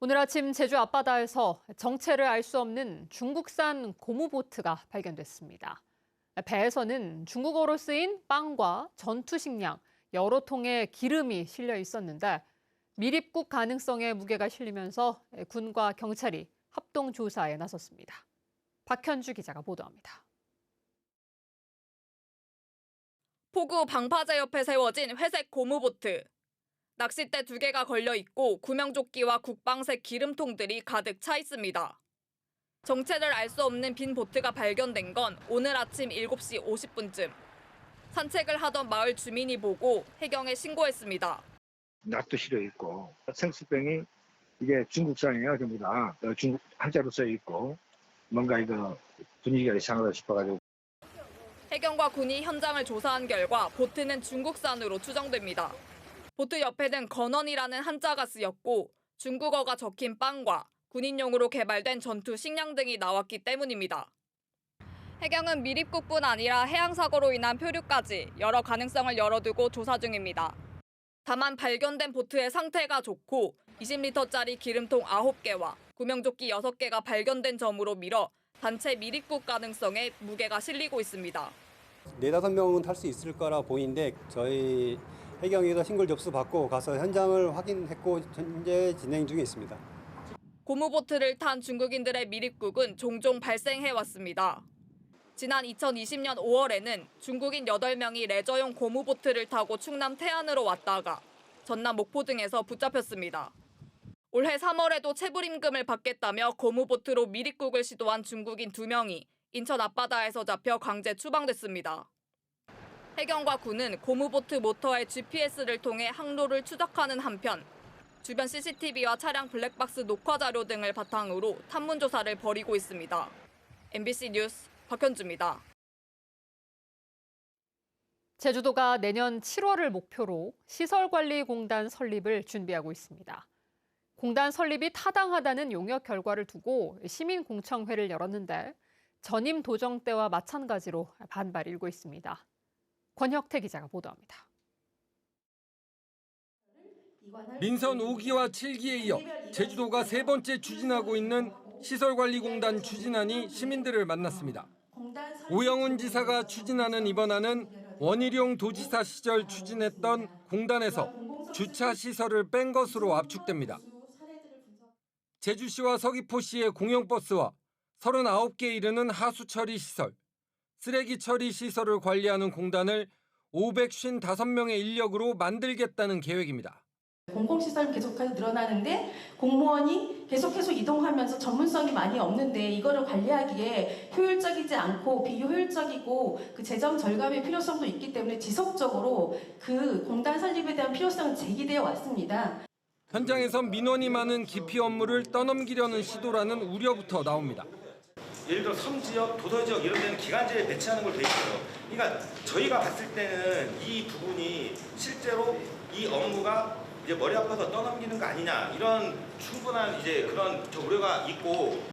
오늘 아침 제주 앞바다에서 정체를 알 수 없는 중국산 고무보트가 발견됐습니다. 배에서는 중국어로 쓰인 빵과 전투식량, 여러 통의 기름이 실려 있었는데 미립국 가능성의 무게가 실리면서 군과 경찰이 합동 조사에 나섰습니다. 박현주 기자가 보도합니다. 포구 방파제 옆에 세워진 회색 고무보트. 낚싯대 2개가 걸려 있고 구명조끼와 국방색 기름통들이 가득 차 있습니다. 정체를 알 수 없는 빈 보트가 발견된 건 오늘 아침 7시 50분쯤. 산책을 하던 마을 주민이 보고 해경에 신고했습니다. 낫도 실려 있고 생수병이 이게 중국산이에요. 전부 다 중국 한자로 써 있고 뭔가 이거 분위기가 이상하다 싶어가지고. 해경과 군이 현장을 조사한 결과 보트는 중국산으로 추정됩니다. 보트 옆에는 건원이라는 한자가 쓰였고 중국어가 적힌 빵과 군인용으로 개발된 전투 식량 등이 나왔기 때문입니다. 해경은 미립국뿐 아니라 해양사고로 인한 표류까지 여러 가능성을 열어두고 조사 중입니다. 다만 발견된 보트의 상태가 좋고 20리터짜리 기름통 9개와 구명조끼 6개가 발견된 점으로 미뤄 단체 미립국 가능성에 무게가 실리고 있습니다. 4-5명은 탈 수 있을 거라 보이는데 저희 해경에서 신고를 접수받고 가서 현장을 확인했고 현재 진행 중에 있습니다. 고무보트를 탄 중국인들의 미립국은 종종 발생해왔습니다. 지난 2020년 5월에는 중국인 8명이 레저용 고무보트를 타고 충남 태안으로 왔다가 전남 목포 등에서 붙잡혔습니다. 올해 3월에도 체불임금을 받겠다며 고무보트로 미립국을 시도한 중국인 2명이 인천 앞바다에서 잡혀 강제 추방됐습니다. 해경과 군은 고무보트 모터의 GPS를 통해 항로를 추적하는 한편 주변 CCTV와 차량 블랙박스 녹화 자료 등을 바탕으로 탐문 조사를 벌이고 있습니다. MBC 뉴스 박현주입니다. 제주도가 내년 7월을 목표로 시설관리공단 설립을 준비하고 있습니다. 공단 설립이 타당하다는 용역 결과를 두고 시민공청회를 열었는데 전임 도정 때와 마찬가지로 반발이 일고 있습니다. 권혁태 기자가 보도합니다. 민선 5기와 7기에 이어 제주도가 3번째 추진하고 있는 시설관리공단 추진안이 시민들을 만났습니다. 오영훈 지사가 추진하는 이번 안은 원희룡 도지사 시절 추진했던 공단에서 주차 시설을 뺀 것으로 압축됩니다. 제주시와 서귀포시의 공영버스와 39개에 이르는 하수처리 시설, 쓰레기 처리 시설을 관리하는 공단을 555명의 인력으로 만들겠다는 계획입니다. 공공시설은 계속해서 늘어나는데 공무원이 계속해서 이동하면서 전문성이 많이 없는데 이거를 관리하기에 효율적이지 않고 비효율적이고 그 재정 절감의 필요성도 있기 때문에 지속적으로 그 공단 설립에 대한 필요성은 제기되어 왔습니다. 현장에선 민원이 많은 기피 업무를 떠넘기려는 시도라는 우려부터 나옵니다. 예를 들어 섬지역, 도서지역 이런 데는 기간제에 배치하는 걸 돼 있어요. 그러니까 저희가 봤을 때는 이 부분이 실제로 이 업무가 이제 머리 아파서 떠넘기는 거 아니냐 이런 충분한 이제 그런 우려가 있고.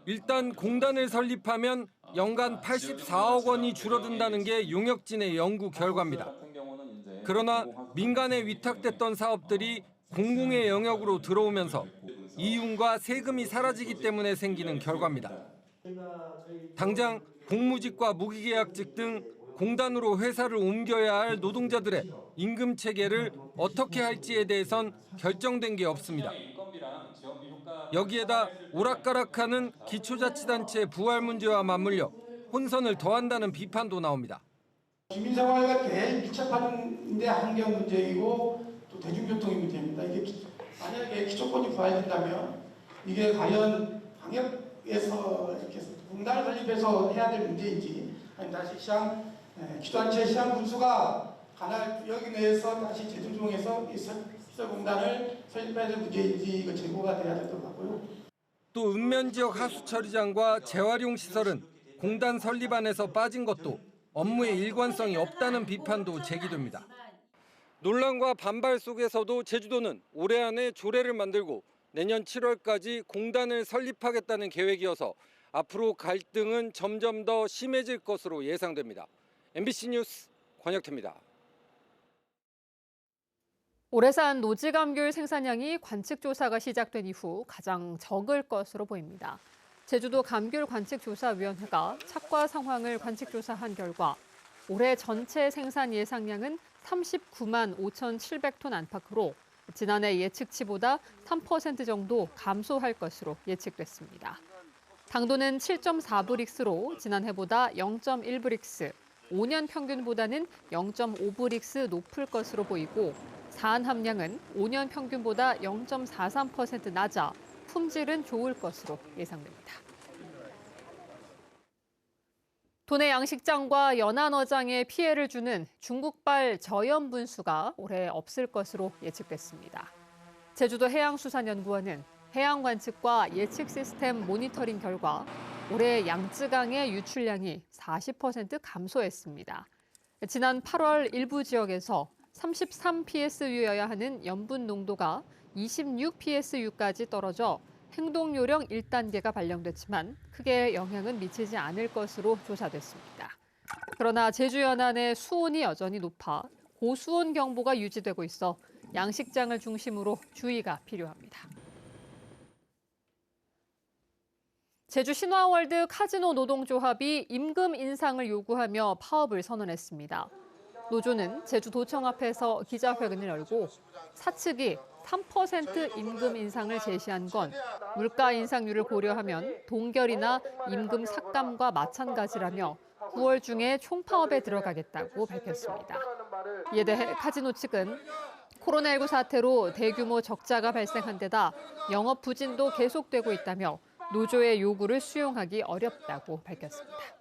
일단 공단을 설립하면 연간 84억 원이 줄어든다는 게 용역진의 연구 결과입니다. 그러나 민간에 위탁됐던 사업들이 공공의 영역으로 들어오면서 이윤과 세금이 사라지기 때문에 생기는 결과입니다. 당장 공무직과 무기계약직 등 공단으로 회사를 옮겨야 할 노동자들의 임금 체계를 어떻게 할지에 대해선 결정된 게 없습니다. 여기에다 오락가락하는 기초자치단체 부활 문제와 맞물려 혼선을 더한다는 비판도 나옵니다. 주민생활과 제일 밀접한 데 환경 문제이고 또 대중교통의 문제입니다. 이게 만약에 기초권이 부활된다면 이게 과연 방역에서 이렇게 공단을 설립해서 해야 될 문제인지 아니면 다시 기초단체 시장 군수가 관할 구역 내에서 다시 재조정해서 시설공단을 설립해야 될 문제인지 이거 제고가 돼야 될 것 같고요. 또 읍면지역 하수처리장과 재활용 시설은 공단 설립안에서 빠진 것도 업무의 일관성이 없다는 비판도 제기됩니다. 논란과 반발 속에서도 제주도는 올해 안에 조례를 만들고 내년 7월까지 공단을 설립하겠다는 계획이어서 앞으로 갈등은 점점 더 심해질 것으로 예상됩니다. MBC 뉴스 권혁태입니다. 올해산 노지감귤 생산량이 관측조사가 시작된 이후 가장 적을 것으로 보입니다. 제주도 감귤관측조사위원회가 착과 상황을 관측조사한 결과 올해 전체 생산 예상량은 39만 5,700톤 안팎으로 지난해 예측치보다 3% 정도 감소할 것으로 예측됐습니다. 당도는 7.4브릭스로 지난해보다 0.1브릭스, 5년 평균보다는 0.5브릭스 높을 것으로 보이고 산 함량은 5년 평균보다 0.43% 낮아 품질은 좋을 것으로 예상됩니다. 도내 양식장과 연안어장에 피해를 주는 중국발 저염분수가 올해 없을 것으로 예측됐습니다. 제주도 해양수산연구원은 해양 관측과 예측 시스템 모니터링 결과 올해 양쯔강의 유출량이 40% 감소했습니다. 지난 8월 일부 지역에서 33psu여야 하는 염분 농도가 26psu까지 떨어져 행동요령 1단계가 발령됐지만 크게 영향은 미치지 않을 것으로 조사됐습니다. 그러나 제주 연안의 수온이 여전히 높아 고수온 경보가 유지되고 있어 양식장을 중심으로 주의가 필요합니다. 제주 신화월드 카지노 노동조합이 임금 인상을 요구하며 파업을 선언했습니다. 노조는 제주도청 앞에서 기자회견을 열고 사측이 3% 임금 인상을 제시한 건 물가 인상률을 고려하면 동결이나 임금 삭감과 마찬가지라며 9월 중에 총파업에 들어가겠다고 밝혔습니다. 이에 대해 카지노 측은 코로나19 사태로 대규모 적자가 발생한 데다 영업 부진도 계속되고 있다며 노조의 요구를 수용하기 어렵다고 밝혔습니다.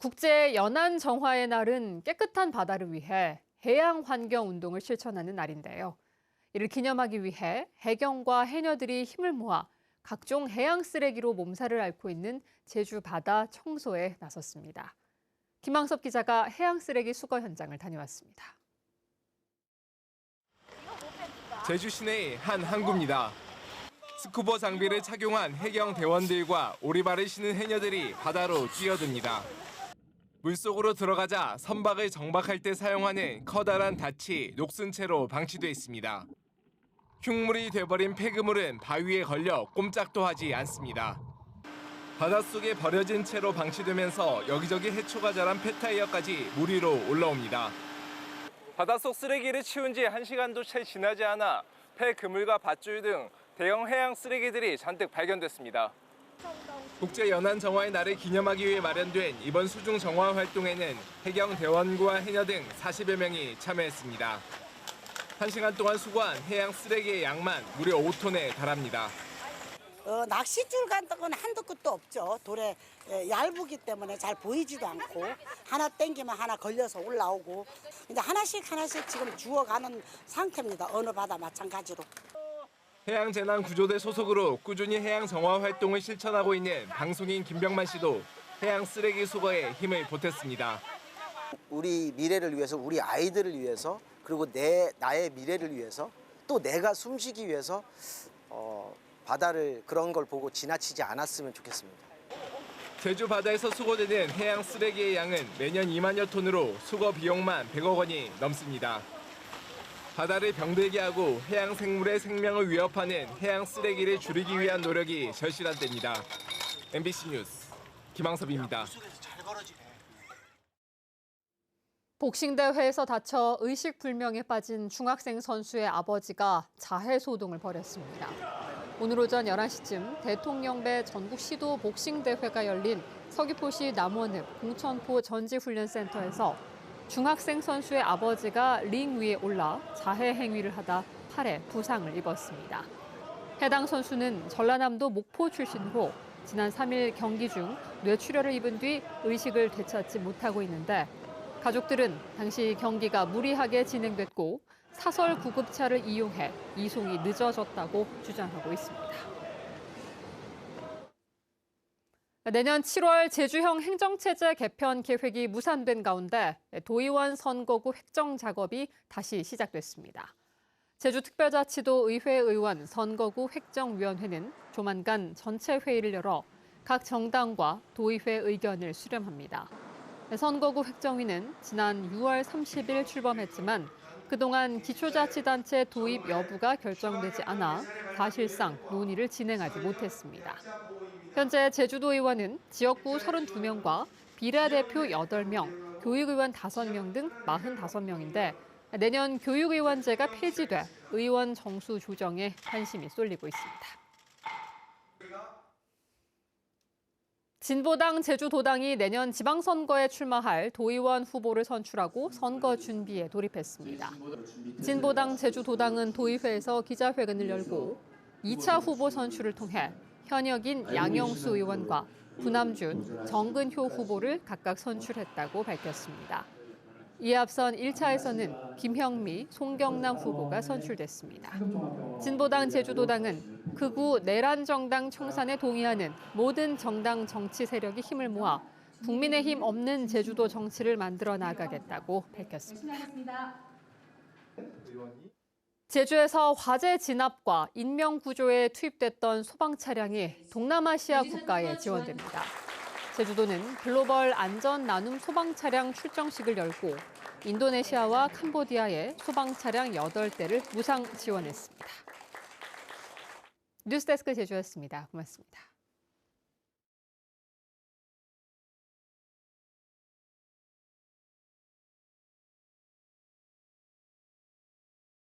국제 연안 정화의 날은 깨끗한 바다를 위해 해양 환경 운동을 실천하는 날인데요. 이를 기념하기 위해 해경과 해녀들이 힘을 모아 각종 해양 쓰레기로 몸살을 앓고 있는 제주 바다 청소에 나섰습니다. 김항섭 기자가 해양 쓰레기 수거 현장을 다녀왔습니다. 제주 시내의 한 항구입니다. 스쿠버 장비를 착용한 해경 대원들과 오리발을 신은 해녀들이 바다로 뛰어듭니다. 물속으로 들어가자 선박을 정박할 때 사용하는 커다란 닻이 녹슨 채로 방치돼 있습니다. 흉물이 돼버린 폐기물은 바위에 걸려 꼼짝도 하지 않습니다. 바닷속에 버려진 채로 방치되면서 여기저기 해초가 자란 폐타이어까지 물 위로 올라옵니다. 바닷속 쓰레기를 치운 지 1시간도 채 지나지 않아 폐 그물과 밧줄 등 대형 해양 쓰레기들이 잔뜩 발견됐습니다. 국제 연안 정화의 날을 기념하기 위해 마련된 이번 수중 정화 활동에는 해경 대원과 해녀 등 40여 명이 참여했습니다. 1시간 동안 수거한 해양 쓰레기의 양만 무려 5톤에 달합니다. 낚싯줄 같은 건 한도 끝도 없죠. 돌에 얇기 때문에 잘 보이지도 않고 하나 땡기면 하나 걸려서 올라오고 이제 하나씩 지금 주워가는 상태입니다. 어느 바다 마찬가지로. 해양재난구조대 소속으로 꾸준히 해양 정화 활동을 실천하고 있는 방송인 김병만 씨도 해양 쓰레기 수거에 힘을 보탰습니다. 우리 미래를 위해서, 우리 아이들을 위해서, 그리고 나의 미래를 위해서, 또 내가 숨쉬기 위해서 바다를 그런 걸 보고 지나치지 않았으면 좋겠습니다. 제주 바다에서 수거되는 해양 쓰레기의 양은 매년 2만여 톤으로 수거 비용만 100억 원이 넘습니다. 바다를 병들게 하고 해양 생물의 생명을 위협하는 해양 쓰레기를 줄이기 위한 노력이 절실한 때입니다. MBC 뉴스 김항섭입니다. 복싱 대회에서 다쳐 의식불명에 빠진 중학생 선수의 아버지가 자해 소동을 벌였습니다. 오늘 오전 11시쯤 대통령배 전국 시도 복싱 대회가 열린 서귀포시 남원읍 공천포 전지훈련센터에서 중학생 선수의 아버지가 링 위에 올라 자해 행위를 하다 팔에 부상을 입었습니다. 해당 선수는 전라남도 목포 출신으로 지난 3일 경기 중 뇌출혈을 입은 뒤 의식을 되찾지 못하고 있는데 가족들은 당시 경기가 무리하게 진행됐고 사설 구급차를 이용해 이송이 늦어졌다고 주장하고 있습니다. 내년 7월 제주형 행정체제 개편 계획이 무산된 가운데 도의원 선거구 획정 작업이 다시 시작됐습니다. 제주특별자치도 의회의원 선거구 획정위원회는 조만간 전체 회의를 열어 각 정당과 도의회 의견을 수렴합니다. 선거구 획정위는 지난 6월 30일 출범했지만 그동안 기초자치단체 도입 여부가 결정되지 않아 사실상 논의를 진행하지 못했습니다. 현재 제주도의원은 지역구 32명과 비례대표 8명, 교육의원 5명 등 45명인데 내년 교육의원제가 폐지돼 의원 정수 조정에 관심이 쏠리고 있습니다. 진보당 제주도당이 내년 지방선거에 출마할 도의원 후보를 선출하고 선거 준비에 돌입했습니다. 진보당 제주도당은 도의회에서 기자회견을 열고 2차 후보 선출을 통해 현역인 양영수 의원과 구남준, 정근효 후보를 각각 선출했다고 밝혔습니다. 이에 앞선 1차에서는 김형미, 송경남 후보가 선출됐습니다. 진보당 제주도당은 극우 내란정당 청산에 동의하는 모든 정당 정치 세력이 힘을 모아 국민의힘 없는 제주도 정치를 만들어 나가겠다고 밝혔습니다. 제주에서 화재 진압과 인명 구조에 투입됐던 소방 차량이 동남아시아 국가에 지원됩니다. 제주도는 글로벌 안전 나눔 소방 차량 출정식을 열고 인도네시아와 캄보디아에 소방 차량 8대를 무상 지원했습니다. 뉴스데스크 제주였습니다. 고맙습니다.